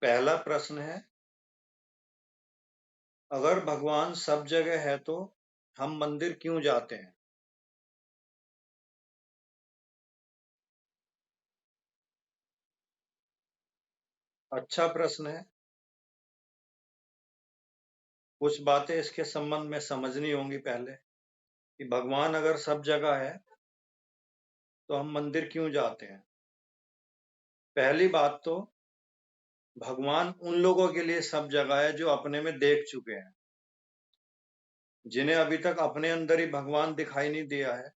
पहला प्रश्न है, अगर भगवान सब जगह है तो हम मंदिर क्यों जाते हैं? अच्छा प्रश्न है। कुछ बातें इसके संबंध में समझनी होंगी पहले कि भगवान अगर सब जगह है तो हम मंदिर क्यों जाते हैं। पहली बात तो भगवान उन लोगों के लिए सब जगह है जो अपने में देख चुके हैं। जिन्हें अभी तक अपने अंदर ही भगवान दिखाई नहीं दिया है,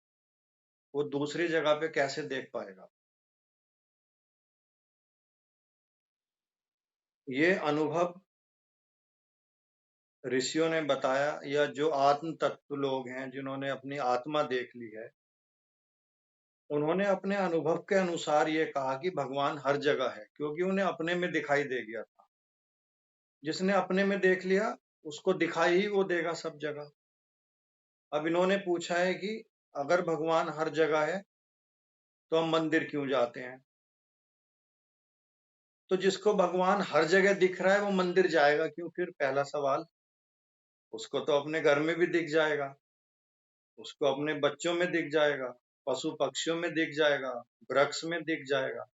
वो दूसरी जगह पे कैसे देख पाएगा। ये अनुभव ऋषियों ने बताया, या जो आत्म तत्व लोग हैं जिन्होंने अपनी आत्मा देख ली है, उन्होंने अपने अनुभव के अनुसार ये कहा कि भगवान हर जगह है, क्योंकि उन्हें अपने में दिखाई दे गया था। जिसने अपने में देख लिया उसको दिखाई ही वो देगा सब जगह। अब इन्होंने पूछा है कि अगर भगवान हर जगह है तो हम मंदिर क्यों जाते हैं। तो जिसको भगवान हर जगह दिख रहा है वो मंदिर जाएगा क्यों? फिर पहला सवाल, उसको तो अपने घर में भी दिख जाएगा, उसको अपने बच्चों में दिख जाएगा, पशु पक्षियों में दिख जाएगा, वृक्ष में दिख जाएगा।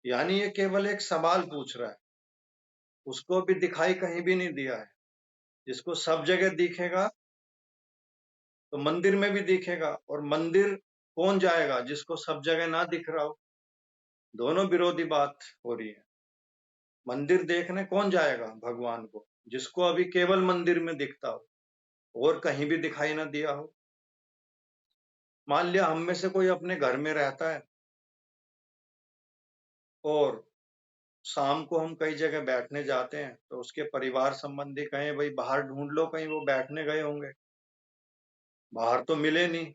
यानी ये केवल एक सवाल पूछ रहा है, उसको भी दिखाई कहीं भी नहीं दिया है। जिसको सब जगह दिखेगा तो मंदिर में भी दिखेगा, और मंदिर कौन जाएगा जिसको सब जगह ना दिख रहा हो। दोनों विरोधी बात हो रही है। मंदिर देखने कौन जाएगा भगवान को? जिसको अभी केवल मंदिर में दिखता हो और कहीं भी दिखाई ना दिया हो। मान लिया हम में से कोई अपने घर में रहता है और शाम को हम कई जगह बैठने जाते हैं, तो उसके परिवार संबंधी कहें भाई बाहर ढूंढ लो, कहीं वो बैठने गए होंगे, बाहर तो मिले नहीं,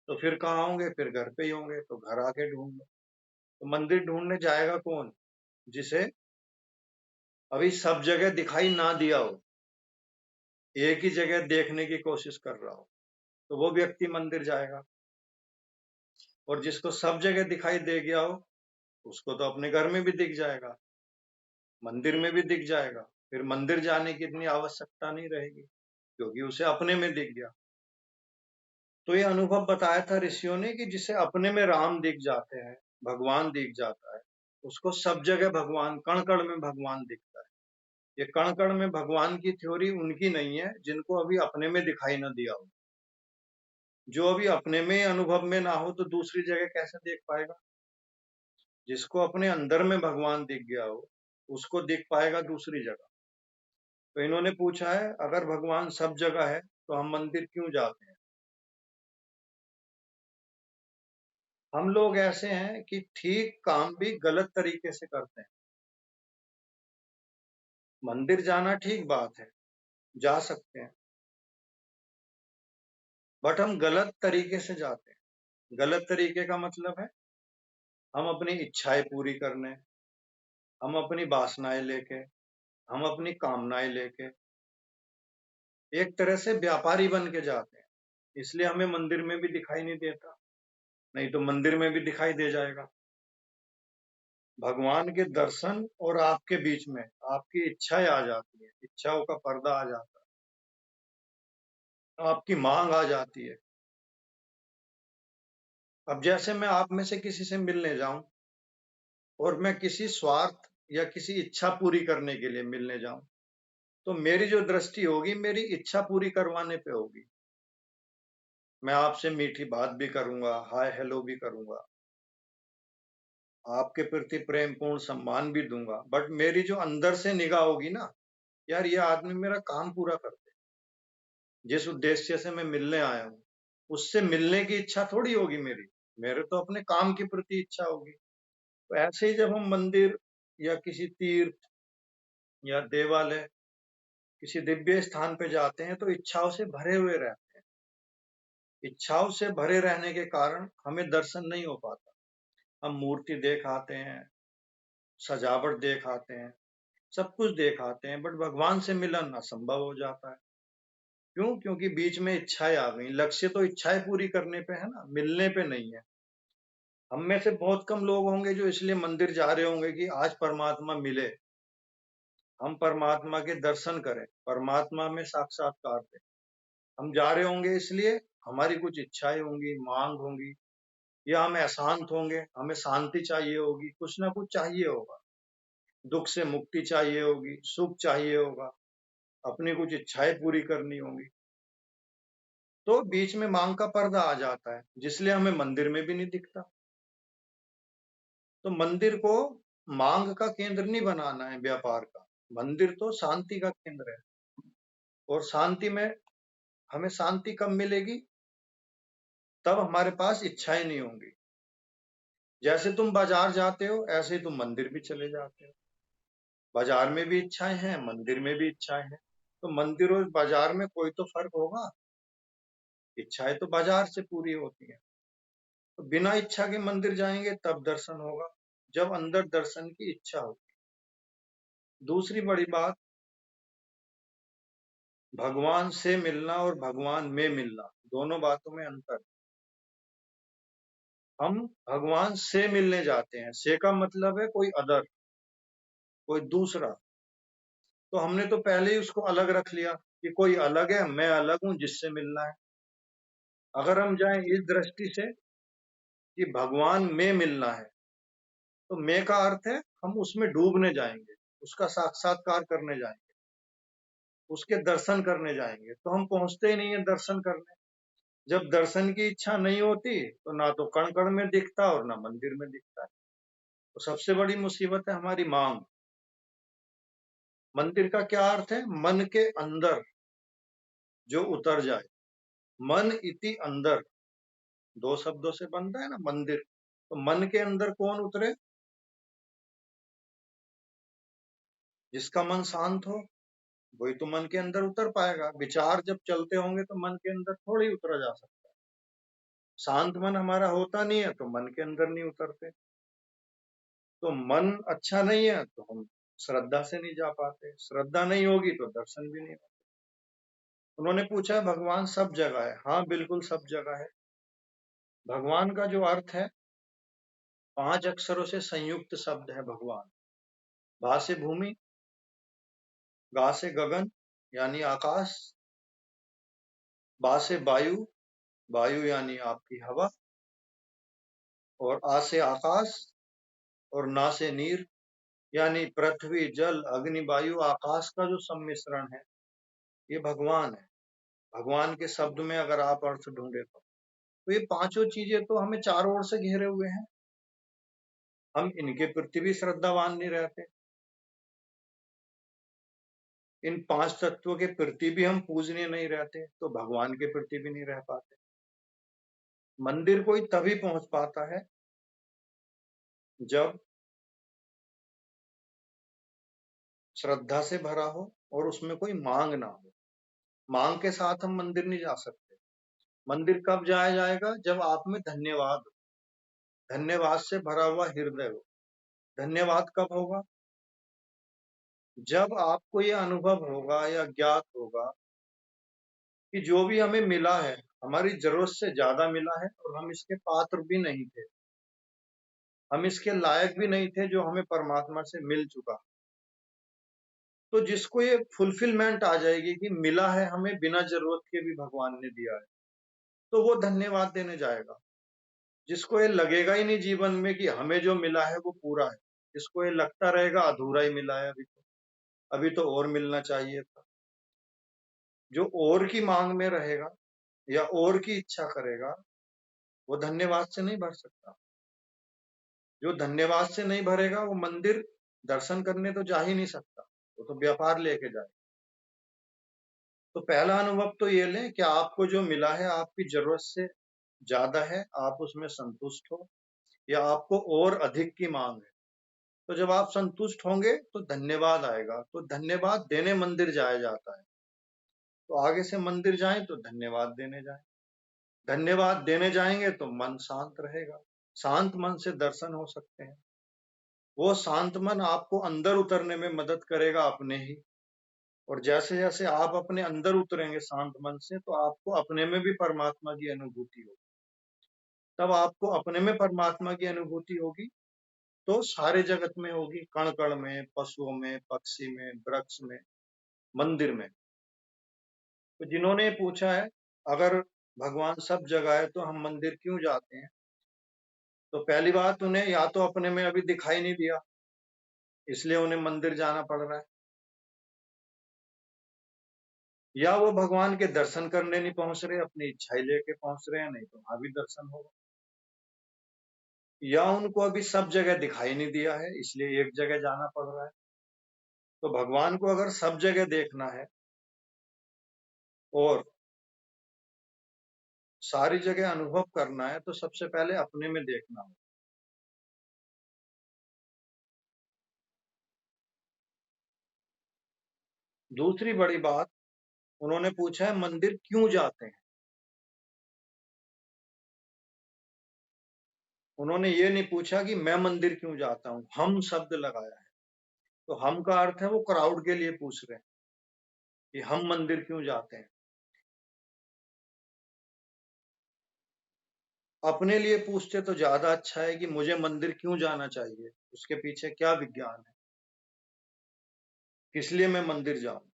तो फिर कहाँ होंगे? फिर घर पे ही होंगे, तो घर आके ढूंढ लो। तो मंदिर ढूंढने जाएगा कौन? जिसे अभी सब जगह दिखाई ना दिया हो, एक ही जगह देखने की कोशिश कर रहा हो, तो वो व्यक्ति मंदिर जाएगा। और जिसको सब जगह दिखाई दे गया हो, उसको तो अपने घर में भी दिख जाएगा, मंदिर में भी दिख जाएगा। फिर मंदिर जाने की इतनी आवश्यकता नहीं रहेगी, क्योंकि उसे अपने में दिख गया। तो ये अनुभव बताया था ऋषियों ने कि जिसे अपने में राम दिख जाते हैं, भगवान दिख जाता है, उसको सब जगह भगवान, कण कण में भगवान दिखता है। ये कण कण में भगवान की थ्योरी उनकी नहीं है जिनको अभी अपने में दिखाई न दिया हो। जो अभी अपने में अनुभव में ना हो तो दूसरी जगह कैसे देख पाएगा? जिसको अपने अंदर में भगवान दिख गया हो उसको दिख पाएगा दूसरी जगह। तो इन्होंने पूछा है, अगर भगवान सब जगह है तो हम मंदिर क्यों जाते हैं। हम लोग ऐसे हैं कि ठीक काम भी गलत तरीके से करते हैं। मंदिर जाना ठीक बात है, जा सकते हैं, बट हम गलत तरीके से जाते हैं। गलत तरीके का मतलब है हम अपनी इच्छाएं पूरी करने, हम अपनी वासनाएं लेके, हम अपनी कामनाएं लेके एक तरह से व्यापारी बन के जाते हैं। इसलिए हमें मंदिर में भी दिखाई नहीं देता, नहीं तो मंदिर में भी दिखाई दे जाएगा। भगवान के दर्शन और आपके बीच में आपकी इच्छाएं आ जाती है, इच्छाओं का पर्दा आ जाता है, आपकी मांग आ जाती है। अब जैसे मैं आप में से किसी से मिलने जाऊं और मैं किसी स्वार्थ या किसी इच्छा पूरी करने के लिए मिलने जाऊं, तो मेरी जो दृष्टि होगी मेरी इच्छा पूरी करवाने पे होगी। मैं आपसे मीठी बात भी करूंगा, हाय हेलो भी करूंगा, आपके प्रति प्रेम पूर्ण सम्मान भी दूंगा, बट मेरी जो अंदर से निगाह होगी ना, यार ये आदमी मेरा काम पूरा कर दे, जिस उद्देश्य से मैं मिलने आया हूँ उससे मिलने की इच्छा थोड़ी होगी मेरी, मेरे तो अपने काम के प्रति इच्छा होगी। तो ऐसे ही जब हम मंदिर या किसी तीर्थ या देवालय, किसी दिव्य स्थान पे जाते हैं तो इच्छाओं से भरे हुए रहते हैं। इच्छाओं से भरे रहने के कारण हमें दर्शन नहीं हो पाता। हम मूर्ति देख आते हैं, सजावट देख आते हैं, सब कुछ देख आते हैं, बट भगवान से मिलन असंभव हो जाता है। क्यों? क्योंकि बीच में इच्छाएं आ गई। लक्ष्य तो इच्छाएं पूरी करने पे है ना, मिलने पे नहीं है। हम में से बहुत कम लोग होंगे जो इसलिए मंदिर जा रहे होंगे कि आज परमात्मा मिले, हम परमात्मा के दर्शन करें, परमात्मा में साक्षात्कार दें। हम जा रहे होंगे इसलिए हमारी कुछ इच्छाएं होंगी, मांग होंगी, या हम अशांत होंगे, हमें शांति चाहिए होगी, कुछ ना कुछ चाहिए होगा, दुख से मुक्ति चाहिए होगी, सुख चाहिए होगा, अपनी कुछ इच्छाएं पूरी करनी होंगी। तो बीच में मांग का पर्दा आ जाता है, जिसलिए हमें मंदिर में भी नहीं दिखता। तो मंदिर को मांग का केंद्र नहीं बनाना है, व्यापार का। मंदिर तो शांति का केंद्र है, और शांति में हमें शांति कब मिलेगी? तब हमारे पास इच्छाएं नहीं होंगी। जैसे तुम बाजार जाते हो ऐसे ही तुम मंदिर भी चले जाते हो। बाजार में भी इच्छाएं हैं, मंदिर में भी इच्छाएं हैं। तो मंदिर और बाजार में कोई तो फर्क होगा। इच्छाएं तो बाजार से पूरी होती है। तो बिना इच्छा के मंदिर जाएंगे तब दर्शन होगा, जब अंदर दर्शन की इच्छा होगी। दूसरी बड़ी बात, भगवान से मिलना और भगवान में मिलना, दोनों बातों में अंतर। हम भगवान से मिलने जाते हैं, से का मतलब है कोई अदर, कोई दूसरा। तो हमने तो पहले ही उसको अलग रख लिया कि कोई अलग है, मैं अलग हूं, जिससे मिलना है। अगर हम जाएं इस दृष्टि से कि भगवान में मिलना है, तो मैं का अर्थ है हम उसमें डूबने जाएंगे, उसका साक्षात्कार करने जाएंगे, उसके दर्शन करने जाएंगे। तो हम पहुंचते ही नहीं है दर्शन करने। जब दर्शन की इच्छा नहीं होती तो ना तो कण कण में दिखता और ना मंदिर में दिखता है। तो सबसे बड़ी मुसीबत है हमारी मांग। मंदिर का क्या अर्थ है? मन के अंदर जो उतर जाए। मन इति अंदर, दो शब्दों से बनता है ना मंदिर। तो मन के अंदर कौन उतरे? जिसका मन शांत हो, वही तो मन के अंदर उतर पाएगा। विचार जब चलते होंगे तो मन के अंदर थोड़ी उतरा जा सकता है। शांत मन हमारा होता नहीं है तो मन के अंदर नहीं उतरते। तो मन अच्छा नहीं है तो हम श्रद्धा से नहीं जा पाते, श्रद्धा नहीं होगी तो दर्शन भी नहीं होगा। उन्होंने पूछा भगवान सब जगह है? हाँ, बिल्कुल सब जगह है। भगवान का जो अर्थ है, 5 अक्षरों से संयुक्त शब्द है भगवान। भा से भूमि, गा से गगन यानी आकाश, बा से वायु, वायु यानी आपकी हवा, और आ से आकाश, और ना से नीर यानी पृथ्वी, जल, अग्नि, वायु, आकाश का जो सम्मिश्रण है, ये भगवान है। भगवान के शब्द में अगर आप अर्थ ढूंढे तो ये पांचों चीजें तो हमें चारों ओर से घेरे हुए हैं। हम इनके प्रति भी श्रद्धावान नहीं रहते, इन 5 तत्वों के प्रति भी हम पूजनीय नहीं रहते, तो भगवान के प्रति भी नहीं रह पाते। मंदिर कोई तभी पहुंच पाता है जब श्रद्धा से भरा हो और उसमें कोई मांग ना हो। मांग के साथ हम मंदिर नहीं जा सकते। मंदिर कब जाया जाएगा? जब आप में धन्यवाद हो, धन्यवाद से भरा हुआ हृदय हो। धन्यवाद कब होगा? जब आपको ये अनुभव होगा या ज्ञात होगा कि जो भी हमें मिला है हमारी जरूरत से ज्यादा मिला है, और हम इसके पात्र भी नहीं थे, हम इसके लायक भी नहीं थे, जो हमें परमात्मा से मिल चुका। तो जिसको ये फुलफिलमेंट आ जाएगी कि मिला है हमें बिना जरूरत के भी भगवान ने दिया है, तो वो धन्यवाद देने जाएगा। जिसको ये लगेगा ही नहीं जीवन में कि हमें जो मिला है वो पूरा है, जिसको ये लगता रहेगा अधूरा ही मिला है, अभी तो और मिलना चाहिए था, जो और की मांग में रहेगा या और की इच्छा करेगा, वो धन्यवाद से नहीं भर सकता। जो धन्यवाद से नहीं भरेगा वो मंदिर दर्शन करने तो जा ही नहीं सकता, वो तो व्यापार लेके जाए। तो पहला अनुभव तो ये लें कि आपको जो मिला है आपकी जरूरत से ज्यादा है, आप उसमें संतुष्ट हो, या आपको और अधिक की मांग है। तो जब आप संतुष्ट होंगे तो धन्यवाद आएगा, तो धन्यवाद देने मंदिर जाया जाता है। तो आगे से मंदिर जाएं तो धन्यवाद देने जाएं। धन्यवाद देने जाएंगे तो मन शांत रहेगा, शांत मन से दर्शन हो सकते हैं। वो शांत मन आपको अंदर उतरने में मदद करेगा अपने ही, और जैसे जैसे आप अपने अंदर उतरेंगे शांत मन से, तो आपको अपने में भी परमात्मा की अनुभूति होगी। तब आपको अपने में परमात्मा की अनुभूति होगी, तो सारे जगत में होगी, कण कण में, पशुओं में, पक्षी में, वृक्ष में, मंदिर में। तो जिन्होंने पूछा है अगर भगवान सब जगह है तो हम मंदिर क्यों जाते हैं, तो पहली बात उन्हें या तो अपने में अभी दिखाई नहीं दिया, इसलिए उन्हें मंदिर जाना पड़ रहा है, या वो भगवान के दर्शन करने नहीं पहुंच रहे, अपनी इच्छाएं लेके पहुंच रहे हैं, नहीं तो वहां भी दर्शन होगा, या उनको अभी सब जगह दिखाई नहीं दिया है, इसलिए एक जगह जाना पड़ रहा है। तो भगवान को अगर सब जगह देखना है और सारी जगह अनुभव करना है, तो सबसे पहले अपने में देखना है। दूसरी बड़ी बात, उन्होंने पूछा है मंदिर क्यों जाते हैं। उन्होंने ये नहीं पूछा कि मैं मंदिर क्यों जाता हूं, हम शब्द लगाया है, तो हम का अर्थ है वो क्राउड के लिए पूछ रहे हैं कि हम मंदिर क्यों जाते हैं। अपने लिए पूछते तो ज्यादा अच्छा है कि मुझे मंदिर क्यों जाना चाहिए, उसके पीछे क्या विज्ञान है, किस लिए मैं मंदिर जाऊं।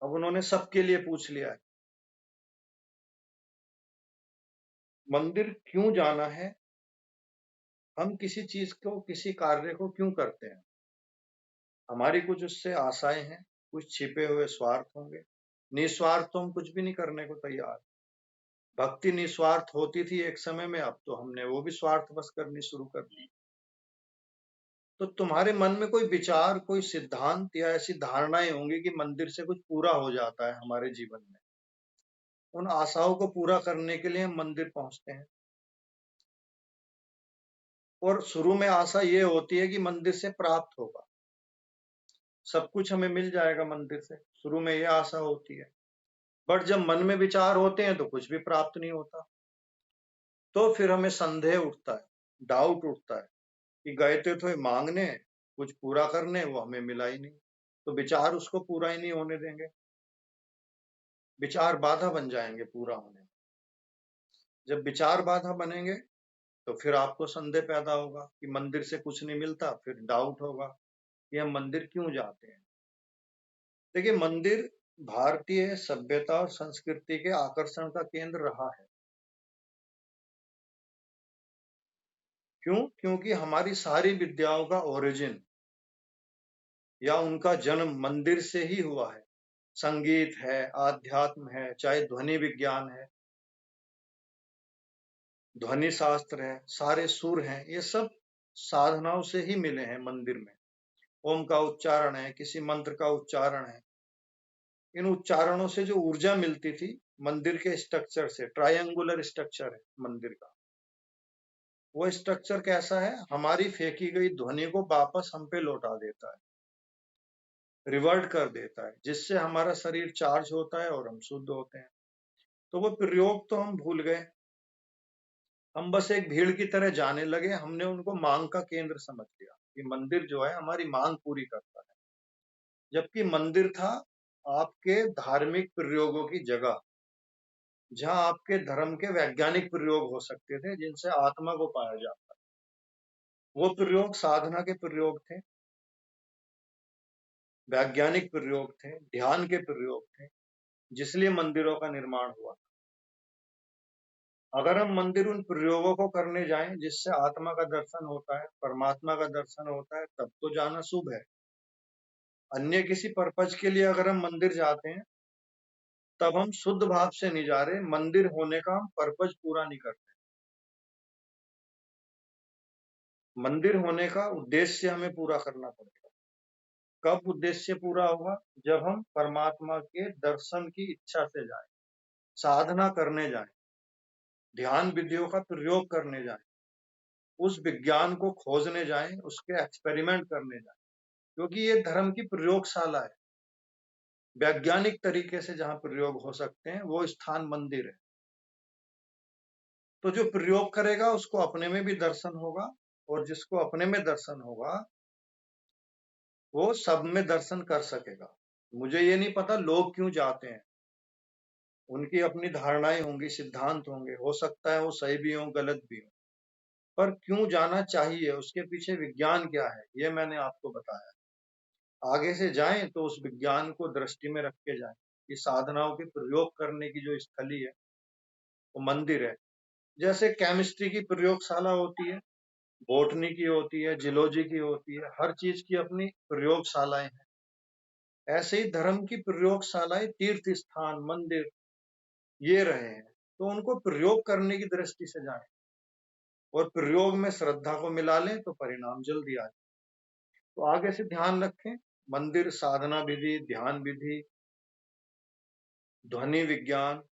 अब उन्होंने सबके लिए पूछ लिया है, मंदिर क्यों जाना है, हम किसी चीज को, किसी कार्य को क्यों करते हैं। हमारी कुछ उससे आशाएं हैं, कुछ छिपे हुए स्वार्थ होंगे, निस्वार्थ तो हम कुछ भी नहीं करने को तैयार। भक्ति निस्वार्थ होती थी एक समय में, अब तो हमने वो भी स्वार्थ बस करनी शुरू कर दी। तो तुम्हारे मन में कोई विचार, कोई सिद्धांत या ऐसी धारणाएं होंगी कि मंदिर से कुछ पूरा हो जाता है हमारे जीवन में, उन आशाओं को पूरा करने के लिए हम मंदिर पहुंचते हैं। और शुरू में आशा ये होती है कि मंदिर से प्राप्त होगा, सब कुछ हमें मिल जाएगा मंदिर से, शुरू में ये आशा होती है। बट जब मन में विचार होते हैं तो कुछ भी प्राप्त नहीं होता, तो फिर हमें संदेह उठता है, डाउट उठता है कि गए थे मांगने, कुछ पूरा करने, वो हमें मिला ही नहीं, तो विचार उसको पूरा ही नहीं होने देंगे, विचार बाधा बन जाएंगे पूरा होने में। जब विचार बाधा बनेंगे तो फिर आपको संदेह पैदा होगा कि मंदिर से कुछ नहीं मिलता, फिर डाउट होगा कि हम मंदिर क्यों जाते हैं। देखिए, मंदिर भारतीय सभ्यता और संस्कृति के आकर्षण का केंद्र रहा है। क्यों? क्योंकि हमारी सारी विद्याओं का ओरिजिन या उनका जन्म मंदिर से ही हुआ है। संगीत है, आध्यात्म है, चाहे ध्वनि विज्ञान है, ध्वनि शास्त्र है, सारे सुर हैं, ये सब साधनाओं से ही मिले हैं मंदिर में। ओम का उच्चारण है, किसी मंत्र का उच्चारण है, इन उच्चारणों से जो ऊर्जा मिलती थी मंदिर के स्ट्रक्चर से, ट्रायंगुलर स्ट्रक्चर है मंदिर का, वो स्ट्रक्चर कैसा है, हमारी फेंकी गई ध्वनि को वापस हम पे लौटा देता है, रिवर्ट कर देता है, जिससे हमारा शरीर चार्ज होता है और हम शुद्ध होते हैं। तो वो प्रयोग तो हम भूल गए, हम बस एक भीड़ की तरह जाने लगे, हमने उनको मांग का केंद्र समझ लिया कि मंदिर जो है हमारी मांग पूरी करता है, जबकि मंदिर था आपके धार्मिक प्रयोगों की जगह, जहां आपके धर्म के वैज्ञानिक प्रयोग हो सकते थे, जिनसे आत्मा को पाया जाता है। वो प्रयोग साधना के प्रयोग थे, वैज्ञानिक प्रयोग थे, ध्यान के प्रयोग थे, जिसलिए मंदिरों का निर्माण हुआ। अगर हम मंदिर उन प्रयोगों को करने जाएं जिससे आत्मा का दर्शन होता है, परमात्मा का दर्शन होता है, तब तो जाना शुभ है। अन्य किसी पर्पज के लिए अगर हम मंदिर जाते हैं, तब हम शुद्ध भाव से नहीं जा रहे, मंदिर होने का हम पर्पज पूरा नहीं करते। मंदिर होने का उद्देश्य हमें पूरा करना पड़ेगा। कब उद्देश्य पूरा होगा? जब हम परमात्मा के दर्शन की इच्छा से जाएं, साधना करने जाएं, ध्यान विधियों का प्रयोग करने जाएं, उस विज्ञान को खोजने जाएं, उसके एक्सपेरिमेंट करने जाएं, क्योंकि ये धर्म की प्रयोगशाला है। वैज्ञानिक तरीके से जहां प्रयोग हो सकते हैं वो स्थान मंदिर है। तो जो प्रयोग करेगा उसको अपने में भी दर्शन होगा, और जिसको अपने में दर्शन होगा वो सब में दर्शन कर सकेगा। मुझे ये नहीं पता लोग क्यों जाते हैं, उनकी अपनी धारणाएं होंगी, सिद्धांत होंगे, हो सकता है वो सही भी हो, गलत भी हो, पर क्यों जाना चाहिए, उसके पीछे विज्ञान क्या है, ये मैंने आपको बताया। आगे से जाएं तो उस विज्ञान को दृष्टि में रख के जाएं कि साधनाओं के प्रयोग करने की जो स्थली है वो मंदिर है। जैसे केमिस्ट्री की प्रयोगशाला होती है, बॉटनी की होती है, जियोलॉजी की होती है, हर चीज की अपनी प्रयोगशालाएं हैं। ऐसे ही धर्म की प्रयोगशालाएं, तीर्थ स्थान, मंदिर ये रहे हैं, तो उनको प्रयोग करने की दृष्टि से जाएं और प्रयोग में श्रद्धा को मिला लें तो परिणाम जल्दी आ जाए। तो आगे से ध्यान रखें, मंदिर साधना विधि, ध्यान विधि, ध्वनि विज्ञान,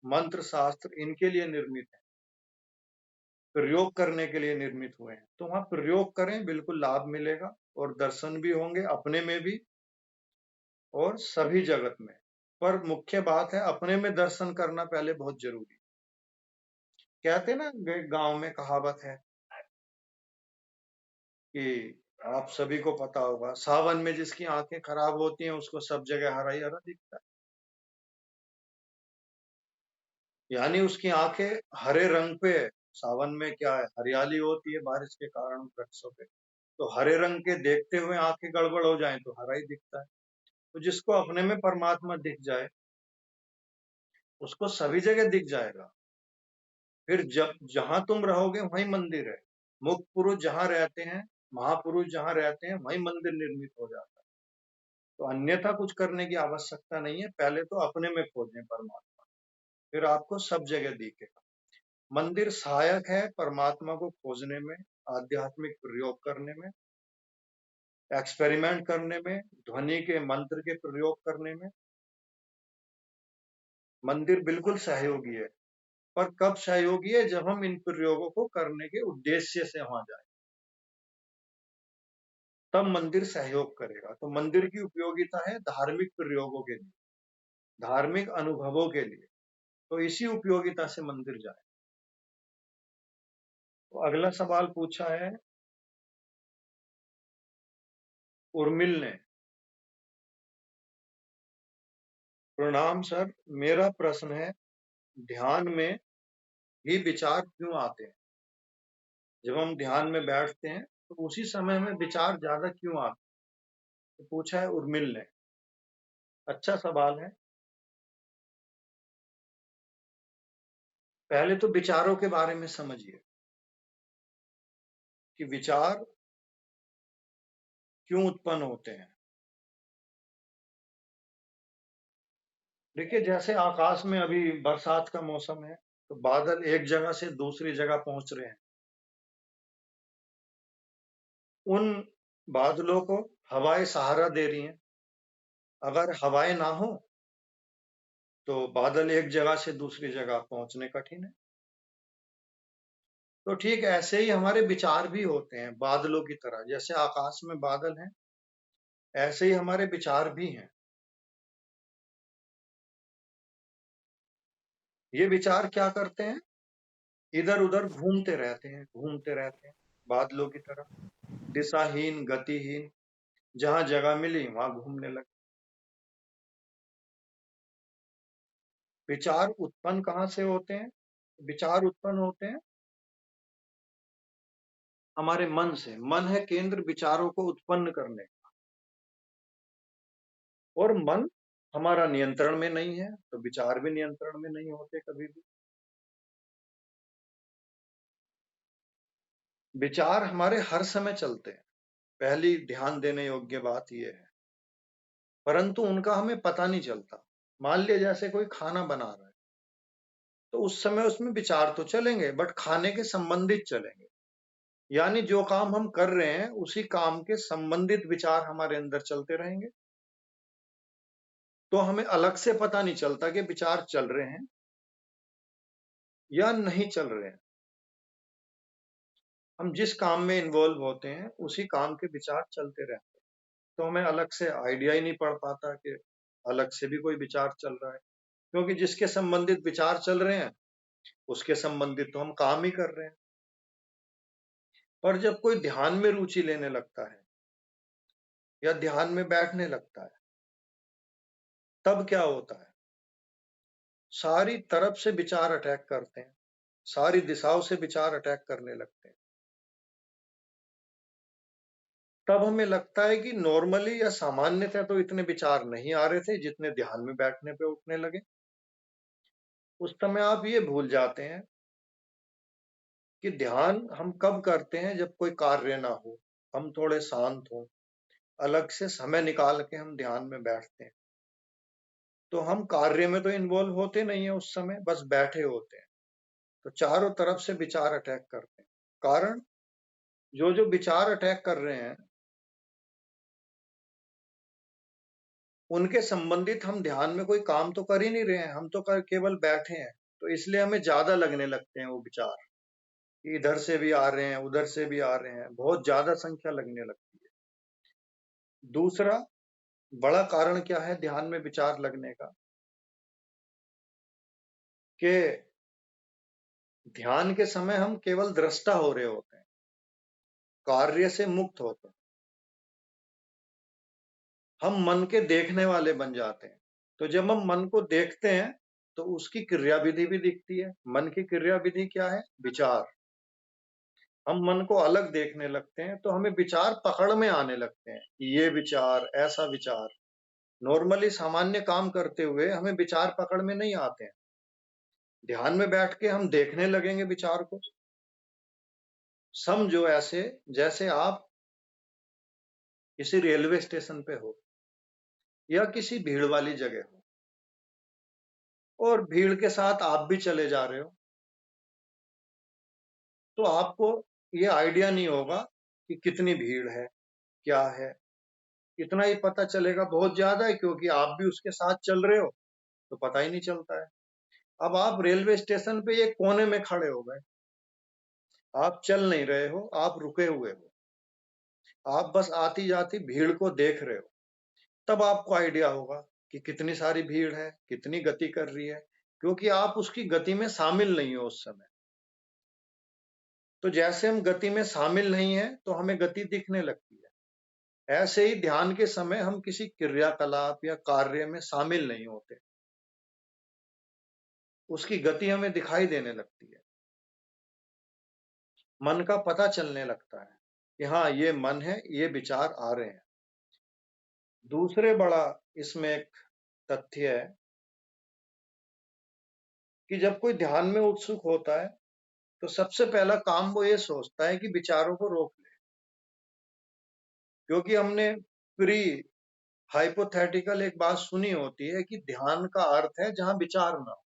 मंत्र शास्त्र इनके लिए निर्मित है, प्रयोग करने के लिए निर्मित हुए हैं। तो वहां प्रयोग करें, बिल्कुल लाभ मिलेगा और दर्शन भी होंगे अपने में भी और सभी जगत में। पर मुख्य बात है, अपने में दर्शन करना पहले बहुत जरूरी। कहते ना, गांव में कहावत है कि आप सभी को पता होगा, सावन में जिसकी आंखें खराब होती हैं उसको सब जगह हरा ही हरा दिखता है। यानी उसकी आंखें हरे रंग पे, सावन में क्या है, हरियाली होती है बारिश के कारण वृक्षों पे, तो हरे रंग के देखते हुए आंखें गड़बड़ हो जाएं तो हरा ही दिखता है। तो जिसको अपने में परमात्मा दिख जाए उसको सभी जगह दिख जाएगा। फिर जब जहां तुम रहोगे वहीं मंदिर है। मुक्त पुरुष जहां रहते हैं, महापुरुष जहां रहते हैं, वहीं मंदिर निर्मित हो जाता है। तो अन्यथा कुछ करने की आवश्यकता नहीं है, पहले तो अपने में खोजें परमात्मा, फिर आपको सब जगह दिखेगा। मंदिर सहायक है परमात्मा को खोजने में, आध्यात्मिक प्रयोग करने में, एक्सपेरिमेंट करने में, ध्वनि के मंत्र के प्रयोग करने में। मंदिर बिल्कुल सहयोगी है, पर कब सहयोगी है, जब हम इन प्रयोगों को करने के उद्देश्य से वहां जाए, तब मंदिर सहयोग करेगा। तो मंदिर की उपयोगिता है धार्मिक प्रयोगों के लिए, धार्मिक अनुभवों के लिए, तो इसी उपयोगिता से मंदिर जाए। तो अगला सवाल पूछा है उर्मिल ने। प्रणाम सर, मेरा प्रश्न है, ध्यान में ही विचार क्यों आते हैं? जब हम ध्यान में बैठते हैं तो उसी समय में विचार ज्यादा क्यों आते हैं? तो पूछा है उर्मिल ने। अच्छा सवाल है। पहले तो विचारों के बारे में समझिए कि विचार क्यों उत्पन्न होते हैं। देखिए, जैसे आकाश में अभी बरसात का मौसम है, तो बादल एक जगह से दूसरी जगह पहुंच रहे हैं। उन बादलों को हवाएं सहारा दे रही हैं। अगर हवाएं ना हो तो बादल एक जगह से दूसरी जगह पहुंचने कठिन है। तो ठीक ऐसे ही हमारे विचार भी होते हैं बादलों की तरह। जैसे आकाश में बादल हैं, ऐसे ही हमारे विचार भी हैं। ये विचार क्या करते हैं, इधर उधर घूमते रहते हैं, घूमते रहते हैं बादलों की तरह, दिशाहीन, गतिहीन, जहां जगह मिली वहां घूमने लगे। विचार उत्पन्न कहाँ से होते हैं? विचार उत्पन्न होते हैं हमारे मन से। मन है केंद्र विचारों को उत्पन्न करने, और मन हमारा नियंत्रण में नहीं है, तो विचार भी नियंत्रण में नहीं होते कभी भी। विचार हमारे हर समय चलते हैं, पहली ध्यान देने योग्य बात यह है, परंतु उनका हमें पता नहीं चलता। मान लिया जैसे कोई खाना बना रहा है, तो उस समय उसमें विचार तो चलेंगे, बट खाने के संबंधित चलेंगे। यानी जो काम हम कर रहे हैं उसी काम के संबंधित विचार हमारे अंदर चलते रहेंगे। तो हमें अलग से पता नहीं चलता कि विचार चल रहे हैं या नहीं चल रहे हैं। हम जिस काम में इन्वॉल्व होते हैं उसी काम के विचार चलते रहते हैं, तो हमें अलग से आइडिया ही नहीं पड़ पाता कि अलग से भी कोई विचार चल रहा है, क्योंकि जिसके संबंधित विचार चल रहे हैं उसके संबंधित तो हम काम ही कर रहे हैं। पर जब कोई ध्यान में रुचि लेने लगता है या ध्यान में बैठने लगता है, तब क्या होता है, सारी तरफ से विचार अटैक करते हैं, सारी दिशाओं से विचार अटैक करने लगते हैं। तब हमें लगता है कि नॉर्मली या सामान्यतः तो इतने विचार नहीं आ रहे थे जितने ध्यान में बैठने पे उठने लगे। उस समय आप ये भूल जाते हैं कि ध्यान हम कब करते हैं, जब कोई कार्य ना हो, हम थोड़े शांत हों, अलग से समय निकाल के हम ध्यान में बैठते हैं। तो हम कार्य में तो इन्वॉल्व होते नहीं है उस समय, बस बैठे होते हैं। तो चारों तरफ से विचार अटैक करते हैं। कारण, जो जो विचार अटैक कर रहे हैं उनके संबंधित हम ध्यान में कोई काम तो कर ही नहीं रहे हैं, हम तो केवल बैठे हैं। तो इसलिए हमें ज्यादा लगने लगते हैं वो विचार, इधर से भी आ रहे हैं, उधर से भी आ रहे हैं, बहुत ज्यादा संख्या लगने लगती है। दूसरा बड़ा कारण क्या है ध्यान में विचार लगने का, कि ध्यान के समय हम केवल दृष्टा हो रहे होते हैं, कार्य से मुक्त होते हैं, हम मन के देखने वाले बन जाते हैं। तो जब हम मन को देखते हैं तो उसकी क्रियाविधि भी दिखती है। मन की क्रियाविधि क्या है? विचार। हम मन को अलग देखने लगते हैं तो हमें विचार पकड़ में आने लगते हैं, ये विचार, ऐसा विचार। नॉर्मली सामान्य काम करते हुए हमें विचार पकड़ में नहीं आते हैं। ध्यान में बैठ के हम देखने लगेंगे विचार को। समझो ऐसे जैसे आप किसी रेलवे स्टेशन पे हो या किसी भीड़ वाली जगह हो, और भीड़ के साथ आप भी चले जा रहे हो, तो आपको ये आइडिया नहीं होगा कि कितनी भीड़ है, क्या है। इतना ही पता चलेगा बहुत ज्यादा है, क्योंकि आप भी उसके साथ चल रहे हो, तो पता ही नहीं चलता है। अब आप रेलवे स्टेशन पे एक कोने में खड़े हो गए, आप चल नहीं रहे हो, आप रुके हुए हो, आप बस आती जाती भीड़ को देख रहे हो। तब आपको आइडिया होगा कि कितनी सारी भीड़ है, कितनी गति कर रही है, क्योंकि आप उसकी गति में शामिल नहीं हो उस समय। तो जैसे हम गति में शामिल नहीं है तो हमें गति दिखने लगती है। ऐसे ही ध्यान के समय हम किसी क्रियाकलाप या कार्य में शामिल नहीं होते, उसकी गति हमें दिखाई देने लगती है। मन का पता चलने लगता है कि हाँ ये मन है, ये विचार आ रहे हैं। दूसरे बड़ा इसमें एक तथ्य है कि जब कोई ध्यान में उत्सुक होता है तो सबसे पहला काम वो ये सोचता है कि विचारों को रोक ले, क्योंकि हमने प्री हाइपोथेटिकल एक बात सुनी होती है कि ध्यान का अर्थ है जहां विचार ना हो।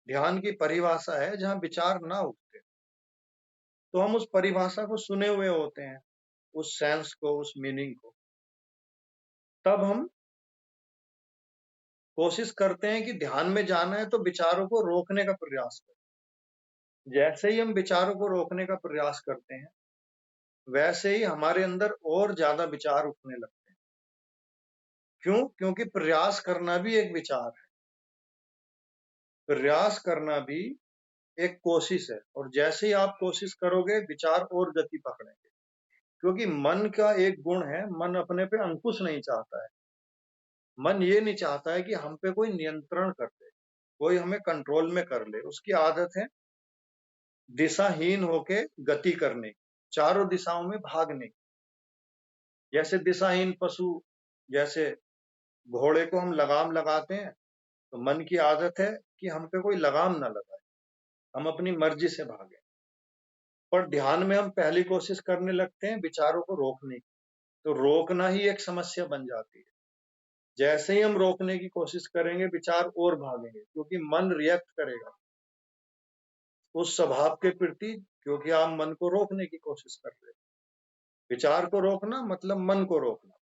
ध्यान की परिभाषा है जहां विचार ना उठते। तो हम उस परिभाषा को सुने हुए होते हैं, उस सेंस को, उस मीनिंग को। तब हम कोशिश करते हैं कि ध्यान में जाना है तो विचारों को रोकने का प्रयास करें। जैसे ही हम विचारों को रोकने का प्रयास करते हैं, वैसे ही हमारे अंदर और ज्यादा विचार उठने लगते हैं। क्यों? क्योंकि प्रयास करना भी एक विचार है, प्रयास करना भी एक कोशिश है। और जैसे ही आप कोशिश करोगे विचार और गति पकड़ेंगे, क्योंकि मन का एक गुण है, मन अपने पे अंकुश नहीं चाहता है। मन ये नहीं चाहता है कि हम पे कोई नियंत्रण कर ले, कोई हमें कंट्रोल में कर ले। उसकी आदत है दिशाहीन होके गति करने की, चारों दिशाओं में भागने की। जैसे दिशाहीन पशु, जैसे घोड़े को हम लगाम लगाते हैं, तो मन की आदत है कि हम पे कोई लगाम ना लगाए, हम अपनी मर्जी से भागे। पर ध्यान में हम पहली कोशिश करने लगते हैं विचारों को रोकने की, तो रोकना ही एक समस्या बन जाती है। जैसे ही हम रोकने की कोशिश करेंगे विचार और भागेंगे, क्योंकि मन रिएक्ट करेगा उस स्वभाव के प्रति, क्योंकि आप मन को रोकने की कोशिश कर रहे हैं। विचार को रोकना मतलब मन को रोकना,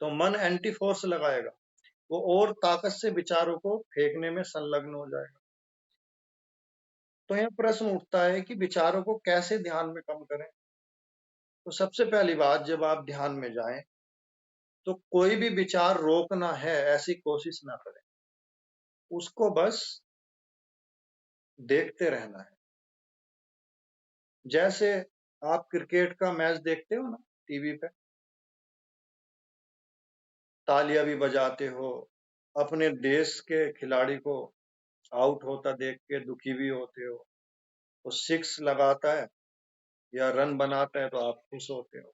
तो मन एंटी फोर्स लगाएगा, वो और ताकत से विचारों को फेंकने में संलग्न हो जाएगा। तो यह प्रश्न उठता है कि विचारों को कैसे ध्यान में कम करें। तो सबसे पहली बात, जब आप ध्यान में जाएं तो कोई भी विचार रोकना है ऐसी कोशिश ना करें, उसको बस देखते रहना है। जैसे आप क्रिकेट का मैच देखते हो ना टीवी पे, तालियां भी बजाते हो, अपने देश के खिलाड़ी को आउट होता देख के दुखी भी होते हो, वो सिक्स लगाता है या रन बनाता है तो आप खुश होते हो,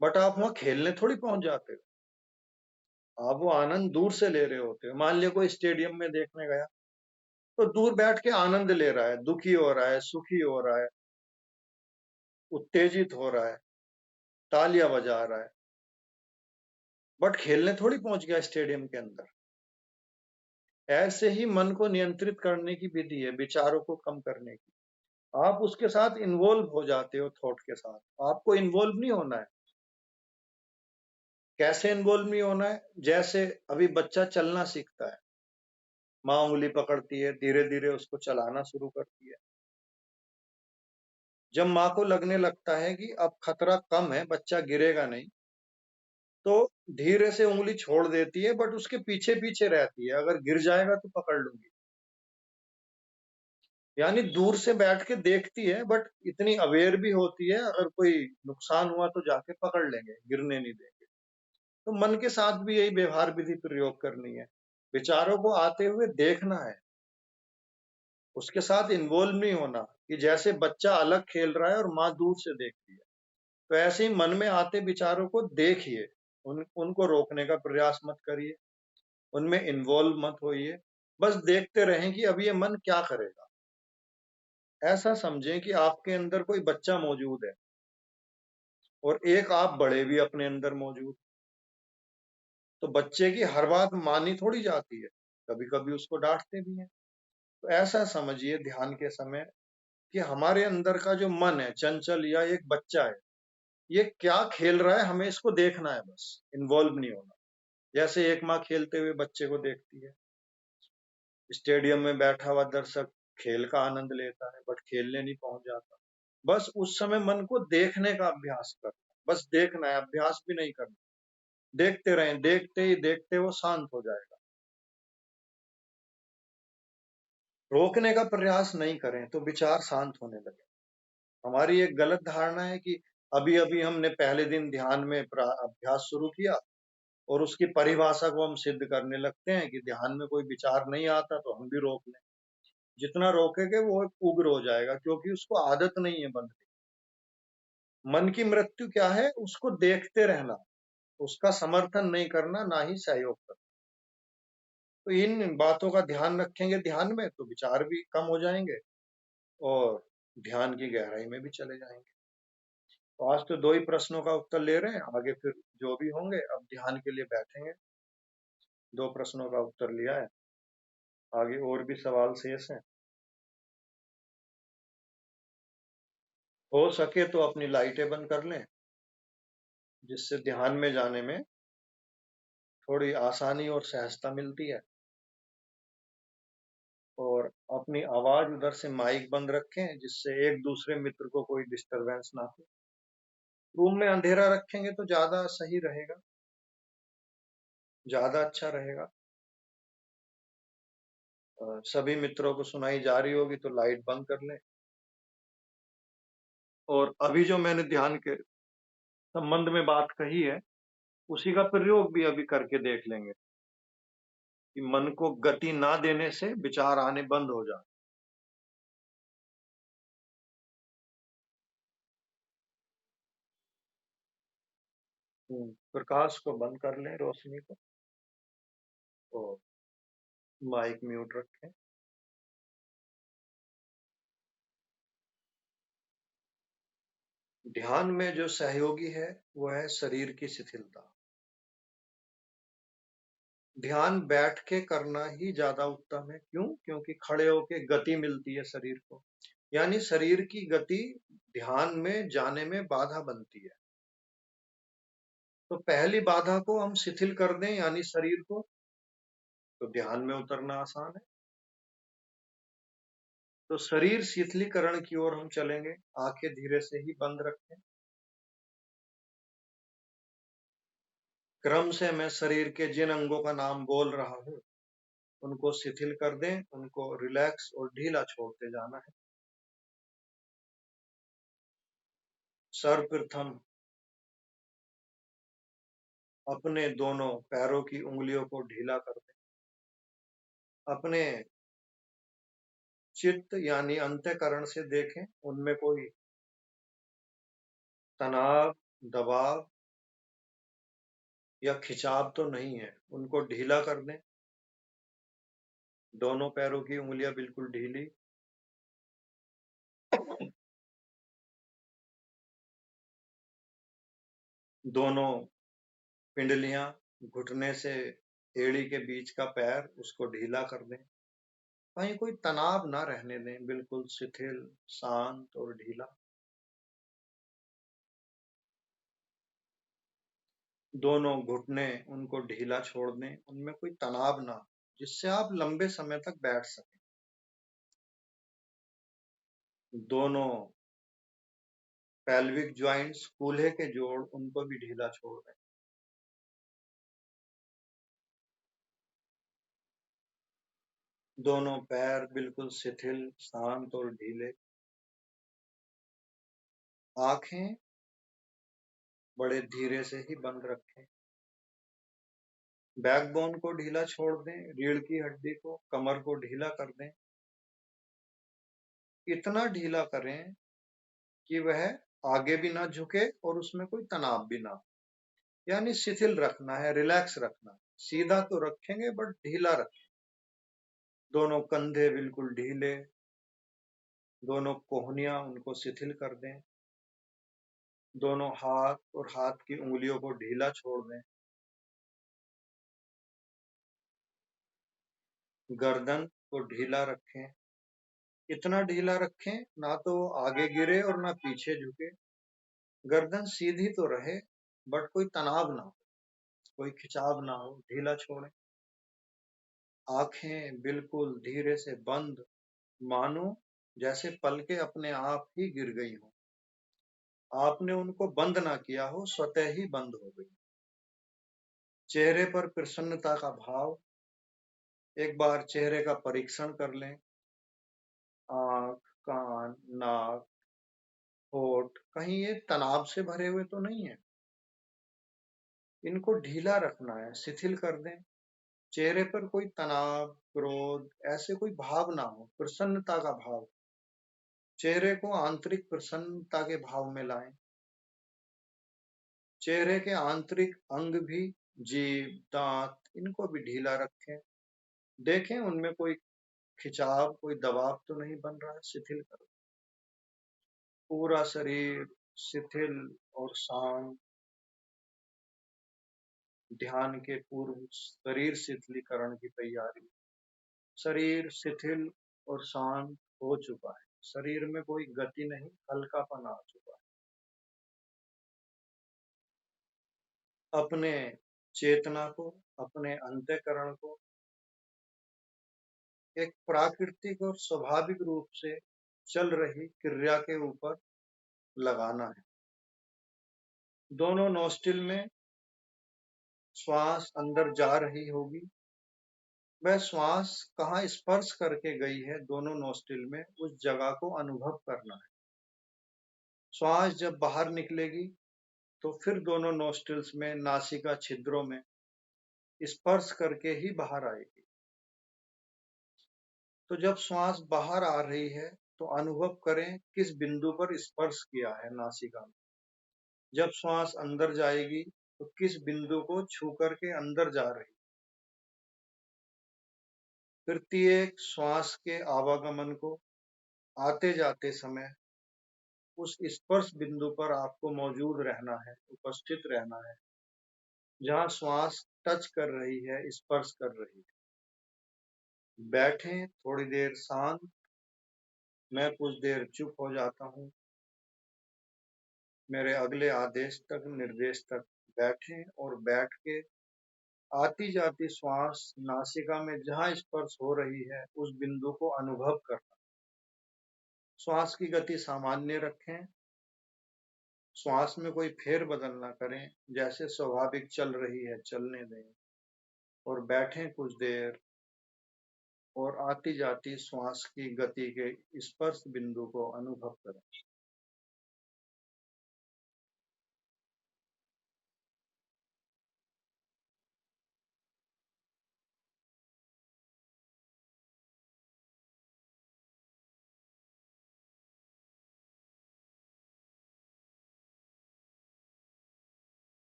बट आप वहां खेलने थोड़ी पहुंच जाते हो, आप वो आनंद दूर से ले रहे होते हो। मान लिया कोई स्टेडियम में देखने गया, तो दूर बैठ के आनंद ले रहा है, दुखी हो रहा है, सुखी हो रहा है, उत्तेजित हो रहा है, तालियां बजा रहा है, बट खेलने थोड़ी पहुंच गया स्टेडियम के अंदर। ऐसे ही मन को नियंत्रित करने की विधि है, विचारों को कम करने की। आप उसके साथ इन्वॉल्व हो जाते हो, थॉट के साथ। आपको इन्वॉल्व नहीं होना है। कैसे इन्वॉल्व नहीं होना है? जैसे अभी बच्चा चलना सीखता है, माँ उंगली पकड़ती है, धीरे धीरे उसको चलाना शुरू करती है। जब माँ को लगने लगता है कि अब खतरा कम है, बच्चा गिरेगा नहीं, तो धीरे से उंगली छोड़ देती है, बट उसके पीछे पीछे रहती है, अगर गिर जाएगा तो पकड़ लूंगी। यानी दूर से बैठ के देखती है, बट इतनी अवेयर भी होती है, अगर कोई नुकसान हुआ तो जाके पकड़ लेंगे, गिरने नहीं देंगे। तो मन के साथ भी यही व्यवहार विधि प्रयोग करनी है। विचारों को आते हुए देखना है, उसके साथ इन्वॉल्व नहीं होना, कि जैसे बच्चा अलग खेल रहा है और माँ दूर से देखती है। तो ऐसे ही मन में आते विचारों को देखिए, उनको रोकने का प्रयास मत करिए, उनमें इन्वॉल्व मत होइए, बस देखते रहें कि अब ये मन क्या करेगा। ऐसा समझें कि आपके अंदर कोई बच्चा मौजूद है और एक आप बड़े भी अपने अंदर मौजूद। तो बच्चे की हर बात मानी थोड़ी जाती है, कभी कभी उसको डांटते भी हैं। तो ऐसा समझिए ध्यान के समय कि हमारे अंदर का जो मन है चंचल, या एक बच्चा है, ये क्या खेल रहा है, हमें इसको देखना है, बस इन्वॉल्व नहीं होना। जैसे एक माँ खेलते हुए बच्चे को देखती है, स्टेडियम में बैठा हुआ दर्शक खेल का आनंद लेता है, बट खेलने नहीं पहुंच जाता। बस उस समय मन को देखने का अभ्यास करना, बस देखना है, अभ्यास भी नहीं करना। देखते रहें, देखते ही देखते वो शांत हो जाएगा। रोकने का प्रयास नहीं करें तो विचार शांत होने लगे। हमारी एक गलत धारणा है कि अभी अभी हमने पहले दिन ध्यान में अभ्यास शुरू किया और उसकी परिभाषा को हम सिद्ध करने लगते हैं कि ध्यान में कोई विचार नहीं आता तो हम भी रोक लें। जितना रोकेंगे वो उग्र हो जाएगा, क्योंकि उसको आदत नहीं है बंद की। मन की मृत्यु क्या है? उसको देखते रहना, उसका समर्थन नहीं करना, ना ही सहयोग करना। तो इन बातों का ध्यान रखेंगे ध्यान में, तो विचार भी कम हो जाएंगे और ध्यान की गहराई में भी चले जाएंगे। तो आज तो 2 ही प्रश्नों का उत्तर ले रहे हैं, आगे फिर जो भी होंगे, अब ध्यान के लिए बैठेंगे। 2 प्रश्नों का उत्तर लिया है, आगे और भी सवाल शेष हैं। हो सके तो अपनी लाइटें बंद कर लें, जिससे ध्यान में जाने में थोड़ी आसानी और सहजता मिलती है। और अपनी आवाज उधर से माइक बंद रखें, जिससे एक दूसरे मित्र को कोई डिस्टरबेंस ना हो। रूम में अंधेरा रखेंगे तो ज्यादा सही रहेगा, ज्यादा अच्छा रहेगा। सभी मित्रों को सुनाई जा रही होगी तो लाइट बंद कर लें। और अभी जो मैंने ध्यान के संबंध में बात कही है, उसी का प्रयोग भी अभी करके देख लेंगे कि मन को गति ना देने से विचार आने बंद हो जाए। प्रकाश को बंद कर लें, रोशनी को, और माइक म्यूट रखें। ध्यान में जो सहयोगी है वो है शरीर की शिथिलता। ध्यान बैठ के करना ही ज्यादा उत्तम है। क्यों? क्योंकि खड़े होके गति मिलती है शरीर को, यानी शरीर की गति ध्यान में जाने में बाधा बनती है। तो पहली बाधा को हम शिथिल कर दें, यानी शरीर को, तो ध्यान में उतरना आसान है। तो शरीर शिथिलीकरण की ओर हम चलेंगे। आंखें धीरे से ही बंद रखें। क्रम से मैं शरीर के जिन अंगों का नाम बोल रहा हूं उनको शिथिल कर दें, उनको रिलैक्स और ढीला छोड़ते जाना है। सर्वप्रथम अपने दोनों पैरों की उंगलियों को ढीला कर दें। अपने चित्त यानी अंतःकरण से देखें, उनमें कोई तनाव, दबाव या खिंचाव तो नहीं है। उनको ढीला कर दें। दोनों पैरों की उंगलियां बिल्कुल ढीली। दोनों पिंडलियां, घुटने से एड़ी के बीच का पैर, उसको ढीला कर दें। कहीं कोई तनाव ना रहने दें, बिल्कुल शिथिल, शांत और ढीला। दोनों घुटने, उनको ढीला छोड़ दें, उनमें कोई तनाव ना, जिससे आप लंबे समय तक बैठ सकें। दोनों पेल्विक ज्वाइंट्स, कूल्हे के जोड़, उनको भी ढीला छोड़ दें। दोनों पैर बिल्कुल शिथिल, शांत और ढीले। आंखें बड़े धीरे से ही बंद रखें। बैकबोन को ढीला छोड़ दें, रीढ़ की हड्डी को, कमर को ढीला कर दें। इतना ढीला करें कि वह आगे भी ना झुके और उसमें कोई तनाव भी ना हो। यानी शिथिल रखना है, रिलैक्स रखना है। सीधा तो रखेंगे बट ढीला रखें। दोनों कंधे बिल्कुल ढीले। दोनों कोहनियां, उनको शिथिल कर दें। दोनों हाथ और हाथ की उंगलियों को ढीला छोड़ दें। गर्दन को ढीला रखें। इतना ढीला रखें ना तो आगे गिरे और ना पीछे झुके। गर्दन सीधी तो रहे बट कोई तनाव ना हो, कोई खिंचाव ना हो, ढीला छोड़ें। आंखें बिल्कुल धीरे से बंद, मानो जैसे पलकें अपने आप ही गिर गई हो। आपने उनको बंद ना किया हो, स्वतः ही बंद हो गई। चेहरे पर प्रसन्नता का भाव। एक बार चेहरे का परीक्षण कर लें। आंख, कान, नाक, होठ, कहीं ये तनाव से भरे हुए तो नहीं है। इनको ढीला रखना है, शिथिल कर दें। चेहरे पर कोई तनाव, क्रोध, ऐसे कोई भाव ना हो, प्रसन्नता का भाव। चेहरे को आंतरिक प्रसन्नता के भाव में लाएं। चेहरे के आंतरिक अंग भी, जीभ, दांत, इनको भी ढीला रखें। देखें उनमें कोई खिंचाव, कोई दबाव तो नहीं बन रहा है, शिथिल करो। पूरा शरीर शिथिल और शांत। ध्यान के पूर्व शरीर शिथिलीकरण की तैयारी। शरीर शिथिल और शांत हो चुका है। शरीर में कोई गति नहीं, हल्कापन आ चुका है। अपने चेतना को, अपने अंतःकरण को एक प्राकृतिक और स्वाभाविक रूप से चल रही क्रिया के ऊपर लगाना है। दोनों नोस्टिल में श्वास अंदर जा रही होगी। वह श्वास कहाँ स्पर्श करके गई है दोनों नोस्टिल में, उस जगह को अनुभव करना है। श्वास जब बाहर निकलेगी तो फिर दोनों नोस्टिल्स में, नासिका छिद्रों में स्पर्श करके ही बाहर आएगी। तो जब श्वास बाहर आ रही है तो अनुभव करें किस बिंदु पर स्पर्श किया है नासिका में। जब श्वास अंदर जाएगी तो किस बिंदु को छू करके अंदर जा रही। प्रत्येक श्वास के आवागमन को आते जाते समय उस स्पर्श बिंदु पर आपको मौजूद रहना है, उपस्थित रहना है, जहां श्वास टच कर रही है, स्पर्श कर रही है। बैठें थोड़ी देर शांत। मैं कुछ देर चुप हो जाता हूँ। मेरे अगले आदेश तक, निर्देश तक बैठें और बैठ के आती जाती श्वास नासिका में जहां स्पर्श हो रही है उस बिंदु को अनुभव करना। श्वास की गति सामान्य रखें। श्वास में कोई फेर बदल ना करें, जैसे स्वाभाविक चल रही है चलने दें और बैठें कुछ देर और आती जाती श्वास की गति के स्पर्श बिंदु को अनुभव करें।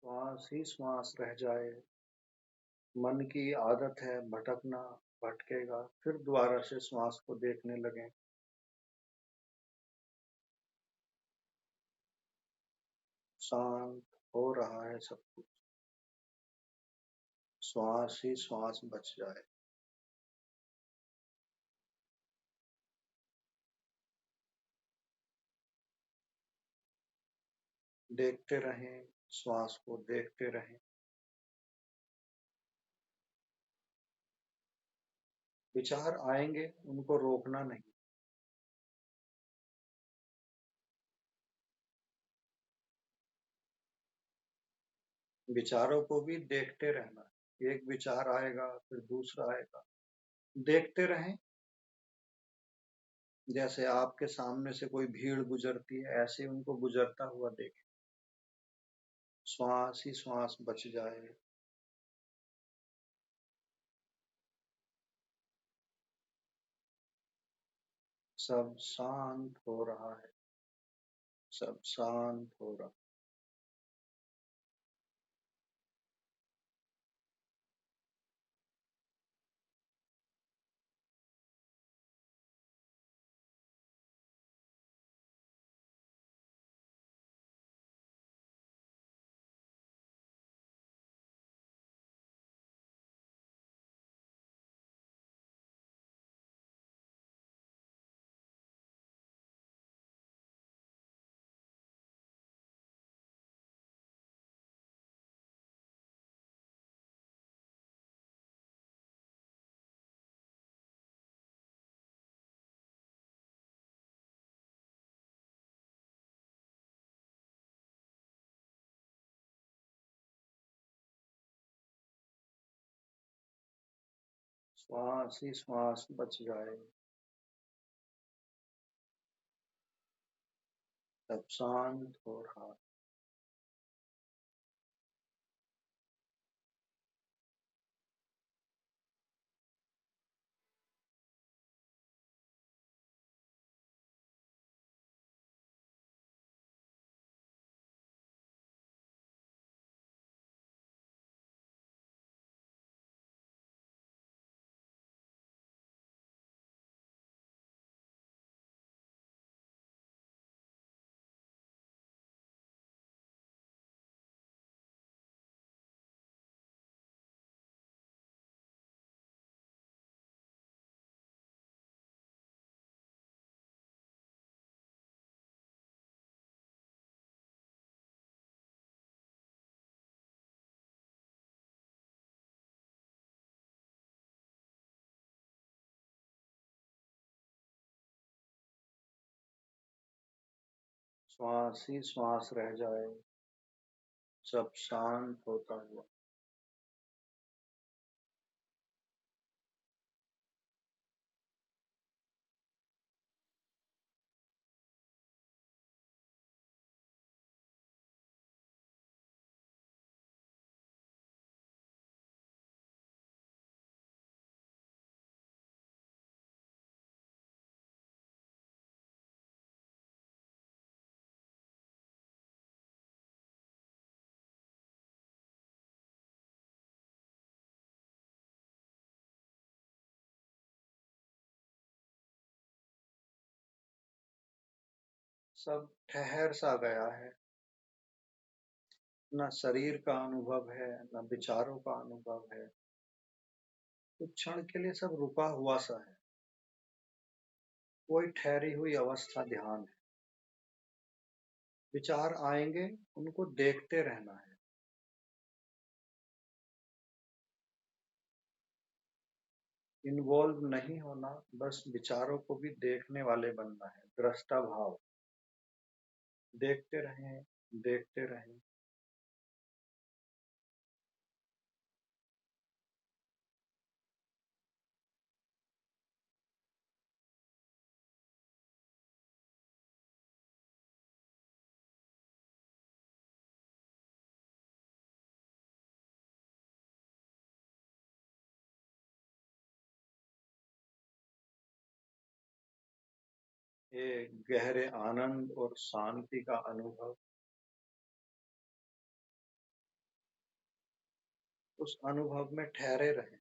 श्वास ही श्वास रह जाए। मन की आदत है भटकना, भटकेगा, फिर दोबारा से श्वास को देखने लगें। शांत हो रहा है सब कुछ, श्वास ही श्वास बच जाए। देखते रहें, श्वास को देखते रहें। विचार आएंगे, उनको रोकना नहीं। विचारों को भी देखते रहना। एक विचार आएगा, फिर दूसरा आएगा, देखते रहें। जैसे आपके सामने से कोई भीड़ गुजरती है, ऐसे उनको गुजरता हुआ देखें। श्वास ही श्वास बच जाए। सब शांत हो रहा है, सब शांत हो रहा। श्वास ही श्वास बच जाए। सब शांत हो रहा। श्वास ही श्वास रह जाए। सब शांत होता हुआ। सब ठहर सा गया है। न शरीर का अनुभव है, न विचारों का अनुभव है। कुछ क्षण के लिए सब रुका हुआ सा है। कोई ठहरी हुई अवस्था ध्यान है। विचार आएंगे, उनको देखते रहना है। इन्वॉल्व नहीं होना, बस विचारों को भी देखने वाले बनना है। दृष्टा भाव। देखते रहें, देखते रहें। एक गहरे आनंद और शांति का अनुभव। उस अनुभव में ठहरे रहें।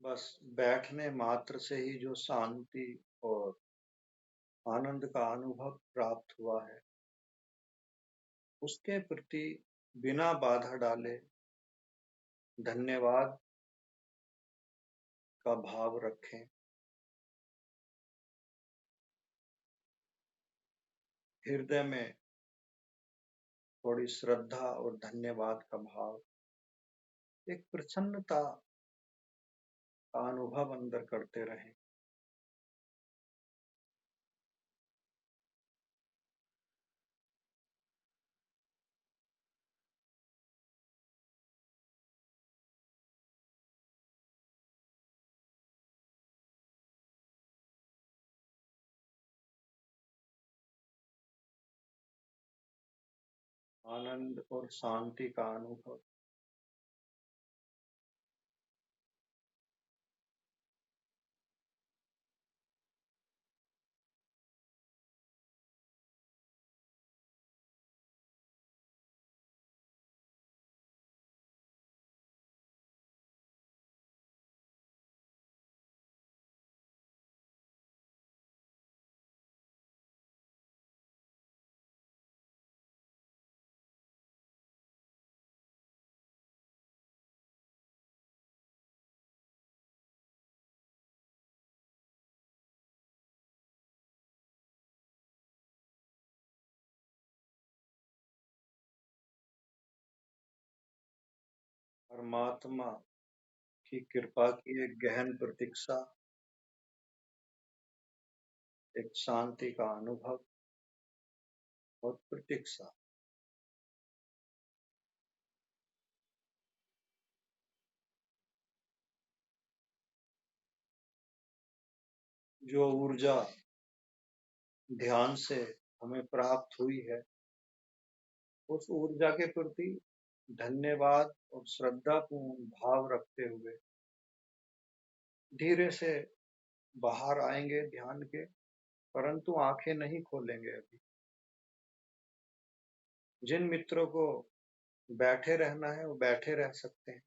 बस बैठने मात्र से ही जो शांति और आनंद का अनुभव प्राप्त हुआ है, उसके प्रति बिना बाधा डाले धन्यवाद का भाव रखें। हृदय में थोड़ी श्रद्धा और धन्यवाद का भाव, एक प्रसन्नता का अनुभव अंदर करते रहें। आनंद और शांति का अनुभव। परमात्मा की कृपा की एक गहन प्रतीक्षा, एक शांति का अनुभव और प्रतीक्षा। जो ऊर्जा ध्यान से हमें प्राप्त हुई है, उस ऊर्जा के प्रति धन्यवाद और श्रद्धापूर्ण भाव रखते हुए धीरे से बाहर आएंगे ध्यान के, परंतु आंखें नहीं खोलेंगे अभी। जिन मित्रों को बैठे रहना है वो बैठे रह सकते हैं,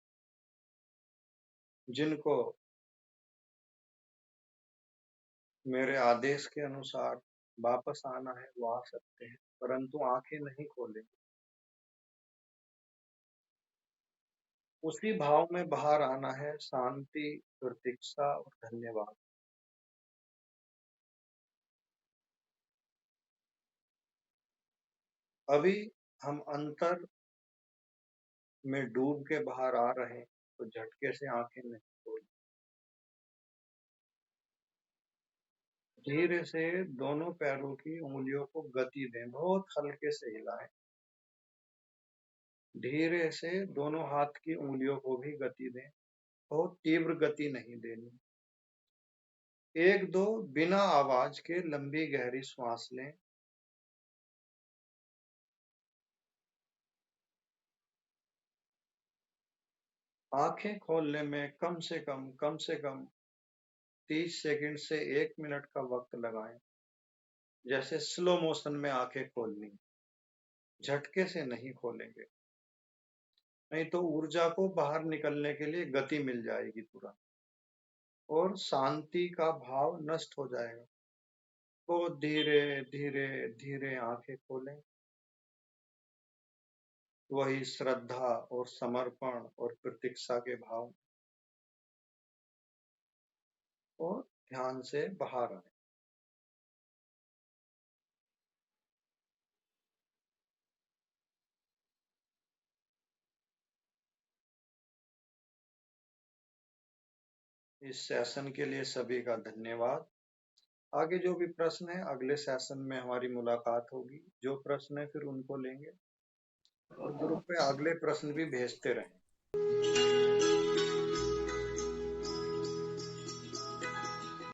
जिनको मेरे आदेश के अनुसार वापस आना है वो आ सकते हैं, परंतु आंखें नहीं खोलेंगे। उसी भाव में बाहर आना है, शांति, प्रतीक्षा और धन्यवाद। अभी हम अंतर में डूब के बाहर आ रहे हैं, तो झटके से आंखें नहीं खोलें। धीरे से दोनों पैरों की उंगलियों को गति दें, बहुत हल्के से हिलाएं। धीरे से दोनों हाथ की उंगलियों को भी गति दें, बहुत तीव्र गति नहीं देनी। एक दो बिना आवाज के लंबी गहरी श्वास लें। आंखें खोलने में कम से कम 30 सेकंड से 1 मिनट का वक्त लगाएं, जैसे स्लो मोशन में आंखें खोलनी। झटके से नहीं खोलेंगे, नहीं तो ऊर्जा को बाहर निकलने के लिए गति मिल जाएगी तुरंत और शांति का भाव नष्ट हो जाएगा। तो धीरे धीरे धीरे आंखें खोलें। वही श्रद्धा और समर्पण और प्रतीक्षा के भाव, और ध्यान से बाहर आए। इस सेशन के लिए सभी का धन्यवाद। आगे जो भी प्रश्न है अगले सेशन में हमारी मुलाकात होगी। जो प्रश्न है फिर उनको लेंगे और ग्रुप पे अगले प्रश्न भी भेजते रहें।